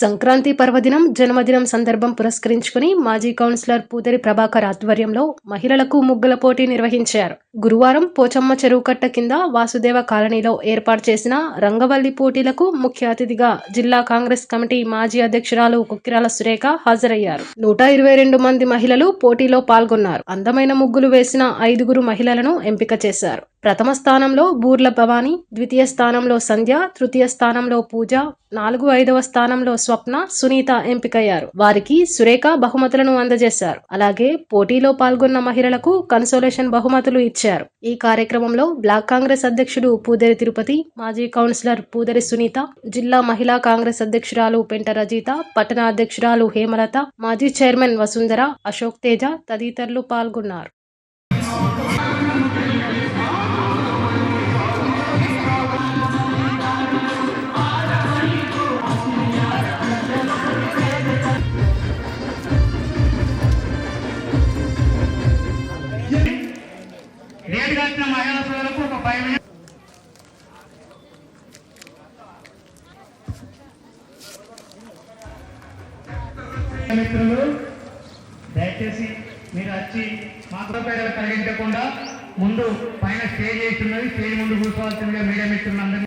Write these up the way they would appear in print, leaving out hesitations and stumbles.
సంక్రాంతి పర్వదినం, జన్మదినం సందర్భం పురస్కరించుకుని మాజీ కౌన్సిలర్ పూదరి ప్రభాకర్ ఆధ్వర్యంలో మహిళలకు ముగ్గుల పోటీ నిర్వహించారు. గురువారం పోచమ్మ చెరువుకట్ట కింద వాసుదేవ కాలనీలో ఏర్పాటు చేసిన రంగవల్లి పోటీలకు ముఖ్య అతిథిగా జిల్లా కాంగ్రెస్ కమిటీ మాజీ అధ్యక్షురాలు కుక్కిరాల సురేఖ హాజరయ్యారు. 122 మంది మహిళలు పోటీలో పాల్గొన్నారు. అందమైన ముగ్గులు వేసిన 5 మహిళలను ఎంపిక చేశారు. ప్రథమ స్థానంలో బూర్ల భవాని, ద్వితీయ స్థానంలో సంధ్య, తృతీయ స్థానంలో పూజ, 4, 5వ స్థానంలో స్వప్న, సునీత ఎంపికయ్యారు. వారికి సురేఖ బహుమతులను అందజేశారు. అలాగే పోటీలో పాల్గొన్న మహిళలకు కన్సోలేషన్ బహుమతులు ఇచ్చారు. ఈ కార్యక్రమంలో బ్లాక్ కాంగ్రెస్ అధ్యక్షుడు పూదరి తిరుపతి, మాజీ కౌన్సిలర్ పూదరి సునీత, జిల్లా మహిళా కాంగ్రెస్ అధ్యక్షురాలు పెంట రజిత, పట్టణ అధ్యక్షురాలు హేమలత, మాజీ చైర్మన్ వసుంధర, అశోక్ తేజ తదితరులు పాల్గొన్నారు. మహిళా సోదరులకు ఒక 5 మిత్రులు దయచేసి మీరు వచ్చి మాతో పేదలు కలిగించకుండా ముందు పైన స్టేజ్ చేస్తున్నది, స్టేజ్ ముందు కూర్చోవాల్సిందిగా మీడియా మిత్రులందరూ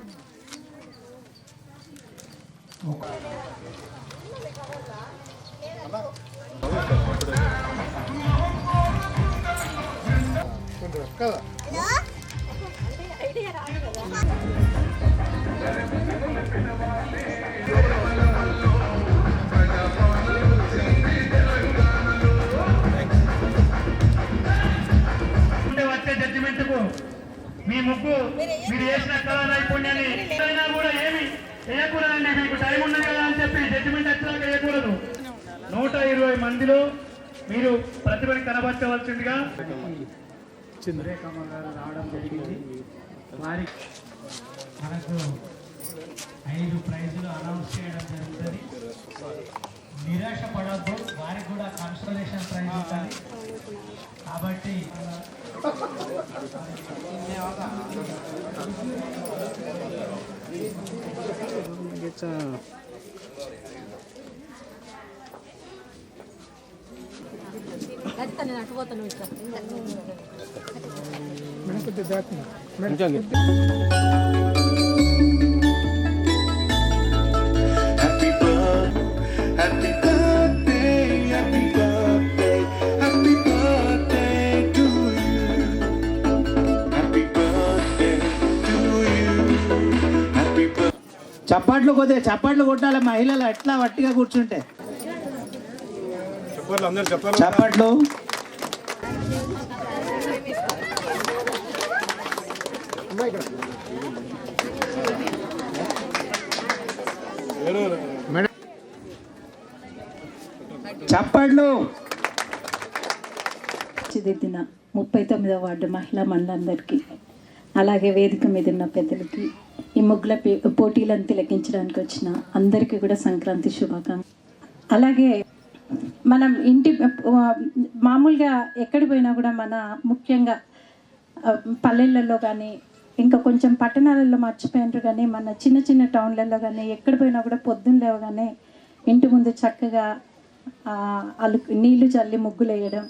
వచ్చే జడ్జిమెంట్ కు మీ ముగ్గు మీరు చేసిన కళా నైపుణ్యాన్ని అయినా కూడా ఏమి వేయకూడదండి. మీకు టైం ఉన్నది కదా అని చెప్పి జడ్జిమెంట్ వచ్చేలాగా వేయకూడదు. 120 మందిలో మీరు ప్రతిభని కనబరచవలసిందిగా చంద్రేకమ్మ గారు రావడం జరిగింది. వారికి మనకు 5 ప్రైజులు అనౌన్స్ చేయడం జరుగుతుంది. నిరాశ పడద్దు, వారికి కూడా కన్సోలేషన్ ప్రైజ్ ఉంటుంది. కాబట్టి చప్పట్లు కొద్దిగా చప్పట్లు కొట్టాలి. మహిళలు ఎట్లా వట్టిగా కూర్చుంటే చప్పట్లు. చప్పట్లు. తీర్చిదిద్దిన 39వ వార్డు మహిళా మండలందరికీ, అలాగే వేదిక మీద ఉన్న పెద్దలకి, ఈ ముగ్గుల పోటీలను తిలకించడానికి వచ్చిన అందరికీ కూడా సంక్రాంతి శుభాకాంక్షలు. అలాగే మనం మామూలుగా ఎక్కడికి పోయినా కూడా మన ముఖ్యంగా పల్లెలలో కానీ ఇంకా కొంచెం పట్టణాలలో మర్చిపోయినారు కానీ మన చిన్న చిన్న టౌన్లలో కానీ ఎక్కడ పోయినా కూడా పొద్దున్న లేవగానే ఇంటి ముందు చక్కగా నీళ్లు చల్లి ముగ్గులు వేయడం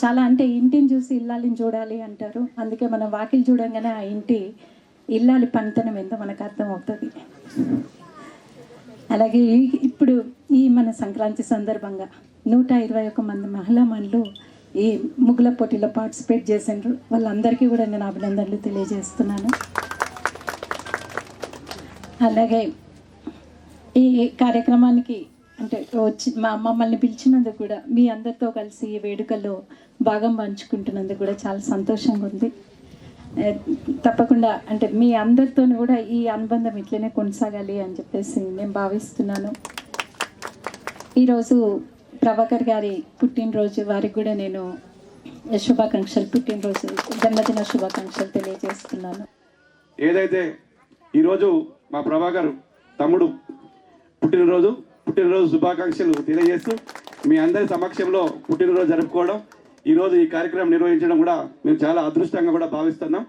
చాలా, అంటే ఇంటిని చూసి ఇల్లాలిని చూడాలి అంటారు. అందుకే మనం వాకిలి చూడంగానే ఆ ఇంటి ఇల్లాలి పనితనం ఏందో మనకు అర్థమవుతుంది. అలాగే ఇప్పుడు ఈ మన సంక్రాంతి సందర్భంగా 121 మంది మహిళా మనులు ఈ ముగ్గుల పోటీలో పార్టిసిపేట్ చేసిండ్రు. వాళ్ళందరికీ కూడా నేను అభినందనలు తెలియజేస్తున్నాను. అలాగే ఈ కార్యక్రమానికి అంటే వచ్చి మమ్మల్ని పిలిచినందుకు కూడా, మీ అందరితో కలిసి ఈ వేడుకల్లో భాగం పంచుకుంటున్నందుకు కూడా చాలా సంతోషంగా ఉంది. తప్పకుండా అంటే మీ అందరితో కూడా ఈ అనుబంధం ఇట్లనే కొనసాగాలి అని చెప్పేసి నేను భావిస్తున్నాను. ఈరోజు ప్రభాకర్ గారి పుట్టినరోజు, వారికి కూడా నేను శుభాకాంక్షలు, పుట్టినరోజు జన్మదిన శుభాకాంక్షలు తెలియజేస్తున్నాను. ఏదైతే ఈరోజు మా ప్రభాకర్ తమ్ముడు పుట్టినరోజు శుభాకాంక్షలు తెలియజేస్తూ మీ అందరి సమక్షంలో పుట్టినరోజు జరుపుకోవడం, ఈరోజు ఈ కార్యక్రమం నిర్వహించడం కూడా మేము చాలా అదృష్టంగా కూడా భావిస్తున్నాం.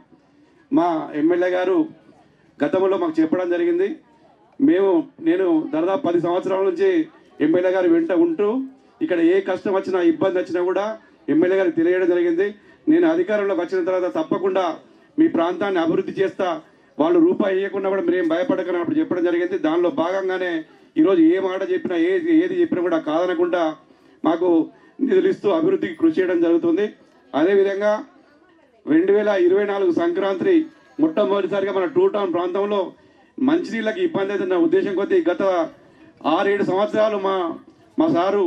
మా ఎమ్మెల్యే గారు గతంలో మాకు చెప్పడం జరిగింది, నేను దాదాపు 10 సంవత్సరాల నుంచి ఎమ్మెల్యే గారి వెంట ఉంటూ ఇక్కడ ఏ కష్టం వచ్చినా ఇబ్బంది వచ్చినా కూడా ఎమ్మెల్యే గారికి తెలియడం జరిగింది. నేను అధికారంలోకి వచ్చిన తర్వాత తప్పకుండా మీ ప్రాంతాన్ని అభివృద్ధి చేస్తా, వాళ్ళు రూపాయి ఇవ్వకుండా కూడా మీరేం భయపడకని అప్పుడు చెప్పడం జరిగింది. దానిలో భాగంగానే ఈరోజు ఏ మాట చెప్పినా ఏది చెప్పినా కూడా కాదనకుండా మాకు నిధులు ఇస్తూ అభివృద్ధికి కృషి చేయడం జరుగుతుంది. అదేవిధంగా 2024 సంక్రాంతి మొట్టమొదటిసారిగా మన టూ టౌన్ ప్రాంతంలో మంచినీళ్ళకి ఇబ్బంది అవుతున్న ఉద్దేశం కొద్దీ గత 6-7 సంవత్సరాలు మా సారు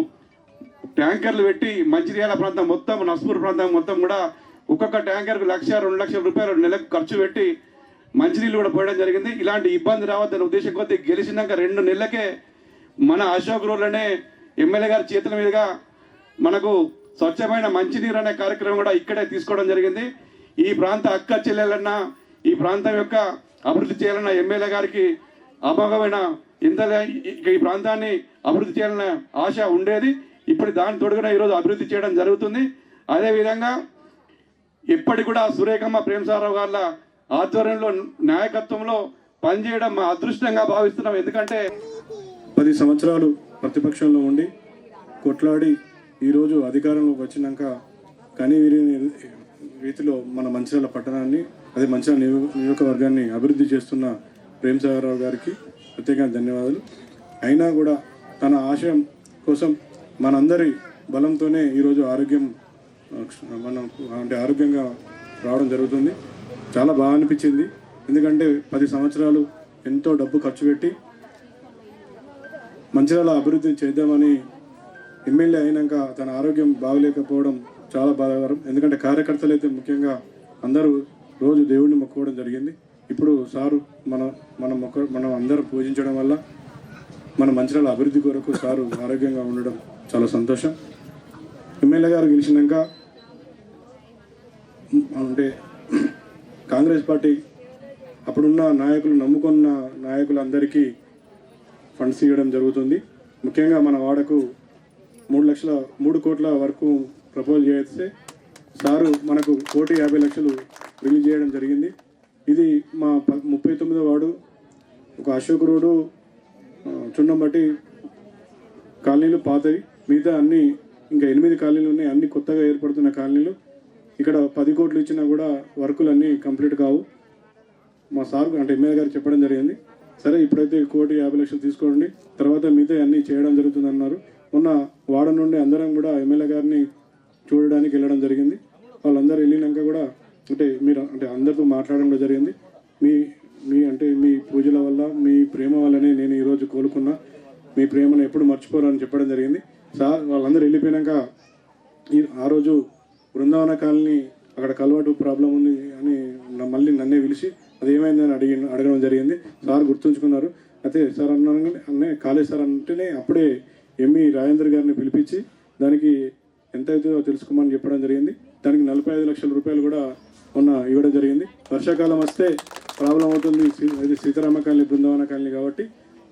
ట్యాంకర్లు పెట్టి మంచిర్యాల ప్రాంతం మొత్తం, నస్పూర్ ప్రాంతం మొత్తం కూడా ఒక్కొక్క ట్యాంకర్కు 1-2 లక్షల రూపాయలు నెలకు ఖర్చు పెట్టి మంచినీళ్ళు కూడా పోయడం జరిగింది. ఇలాంటి ఇబ్బంది రావద్దన్న ఉద్దేశం కొద్దీ గెలిచినాక 2 నెలలకే మన అశోక్ రోడ్లోనే ఎమ్మెల్యే గారి చేతుల మీదుగా మనకు స్వచ్ఛమైన మంచినీరు అనే కార్యక్రమం కూడా ఇక్కడే తీసుకోవడం జరిగింది. ఈ ప్రాంత అక్క చెల్లెలన్నా, ఈ ప్రాంతం యొక్క అభివృద్ధి చేయాలన్న ఎమ్మెల్యే గారికి అమోఘమైన ఈ ప్రాంతాన్ని అభివృద్ధి చేయాలన్న ఆశ ఉండేది. ఇప్పుడు దాని తోడుగా ఈరోజు అభివృద్ధి చేయడం జరుగుతుంది. అదేవిధంగా ఇప్పటి కూడా సురేఖమ్మ ప్రేమసారావు గారి ఆధ్వర్యంలో నాయకత్వంలో పనిచేయడం మా అదృష్టంగా భావిస్తున్నాం. ఎందుకంటే 10 సంవత్సరాలు ప్రతిపక్షంలో ఉండి కొట్లాడి ఈరోజు అధికారంలోకి వచ్చినాక కానీ రీతిలో మన మంచిర్యాల పట్టణాన్ని, అదే మంచిర్యాల నియోజకవర్గాన్ని అభివృద్ధి చేస్తున్న ప్రేమసాగరరావు గారికి ప్రత్యేకంగా ధన్యవాదాలు. అయినా కూడా తన ఆశయం కోసం మనందరి బలంతోనే ఈరోజు ఆరోగ్యంగా రావడం జరుగుతుంది. చాలా బాగా అనిపించింది. ఎందుకంటే 10 సంవత్సరాలు ఎంతో డబ్బు ఖర్చు పెట్టి మంచిర్యాల అభివృద్ధి చేద్దామని ఎమ్మెల్యే అయినాక తన ఆరోగ్యం బాగలేకపోవడం చాలా బాధాకరం. ఎందుకంటే కార్యకర్తలు అయితే ముఖ్యంగా అందరూ రోజు దేవుడిని మొక్కుకోవడం జరిగింది. ఇప్పుడు సారు మనం అందరూ పూజించడం వల్ల మన మంచిర్యాల అభివృద్ధి కొరకు సారు ఆరోగ్యంగా ఉండడం చాలా సంతోషం. ఎమ్మెల్యే గారు గెలిచినాక అంటే కాంగ్రెస్ పార్టీ అప్పుడున్న నాయకులు, నమ్ముకున్న నాయకులందరికీ ఫండ్స్ ఇవ్వడం జరుగుతుంది. ముఖ్యంగా మన వాడకు 3 కోట్ల వరకు ప్రపోజ్ చేస్తే సారు మనకు 1,50,00,000 రిలీజ్ చేయడం జరిగింది. ఇది మా 39వ వార్డు ఒక అశోక్ రోడ్డు, చున్నంబట్టి కాలనీలు పాతవి, మిగతా అన్ని ఇంకా 8 కాలనీలు ఉన్నాయి. అన్ని కొత్తగా ఏర్పడుతున్న కాలనీలు. ఇక్కడ 10 కోట్లు ఇచ్చినా కూడా వర్కులు అన్నీ కంప్లీట్ కావు. మా సార్ అంటే ఎమ్మెల్యే గారు చెప్పడం జరిగింది. సరే ఇప్పుడైతే 1,50,00,000 తీసుకోండి, తర్వాత మిగతా అన్నీ చేయడం జరుగుతుంది అన్నారు. మొన్న వాడ నుండి అందరం కూడా ఎమ్మెల్యే గారిని చూడడానికి వెళ్ళడం జరిగింది. వాళ్ళందరూ వెళ్ళినాక కూడా మీరు అందరితో మాట్లాడడం జరిగింది. మీ పూజల వల్ల, మీ ప్రేమ వల్లనే నేను ఈరోజు కోలుకున్నా, మీ ప్రేమను ఎప్పుడు మర్చిపోరని చెప్పడం జరిగింది. సార్ వాళ్ళందరూ వెళ్ళిపోయినాక ఆ రోజు బృందావన కాలనీ అక్కడ కలవాటు ప్రాబ్లం ఉంది అని మళ్ళీ నన్నే పిలిచి అది ఏమైందని అడగడం జరిగింది. సార్ గుర్తుంచుకున్నారు. అయితే సార్ అన్నే కాలేజ్ సార్ అంటేనే అప్పుడే ఎంఈ రాజేందర్ గారిని పిలిపించి దానికి ఎంత అవుతుందో తెలుసుకోమని చెప్పడం జరిగింది. దానికి 45 లక్షల రూపాయలు కూడా ఇవ్వడం జరిగింది. వర్షాకాలం వస్తే ప్రాబ్లం అవుతుంది, ఇది సీతారామ కాలనీ, బృందావన కాలనీ కాబట్టి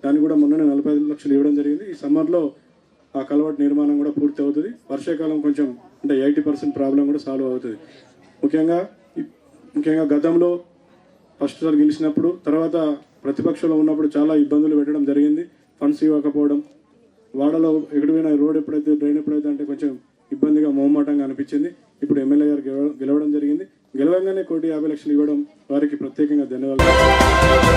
దానికి కూడా మొన్ననే 45 లక్షలు ఇవ్వడం జరిగింది. ఈ సమ్మర్లో ఆ కలవాటు నిర్మాణం కూడా పూర్తి అవుతుంది. వర్షాకాలం కొంచెం 80% ప్రాబ్లం కూడా సాల్వ్ అవుతుంది. ముఖ్యంగా గతంలో ఫస్ట్ సార్ గెలిచినప్పుడు, తర్వాత ప్రతిపక్షంలో ఉన్నప్పుడు చాలా ఇబ్బందులు పెట్టడం జరిగింది. ఫండ్స్ ఇవ్వకపోవడం, వాడలో ఎక్కడిపోయినా రోడ్ ఎప్పుడైతే డ్రైన్ ఎప్పుడైతే అంటే కొంచెం ఇబ్బందిగా మొహమాటంగా అనిపించింది. ఇప్పుడు ఎమ్మెల్యే గారు గెలవడం జరిగింది. గెలవంగానే 1,50,00,000 ఇవ్వడం వారికి ప్రత్యేకంగా ధన్యవాదాలు.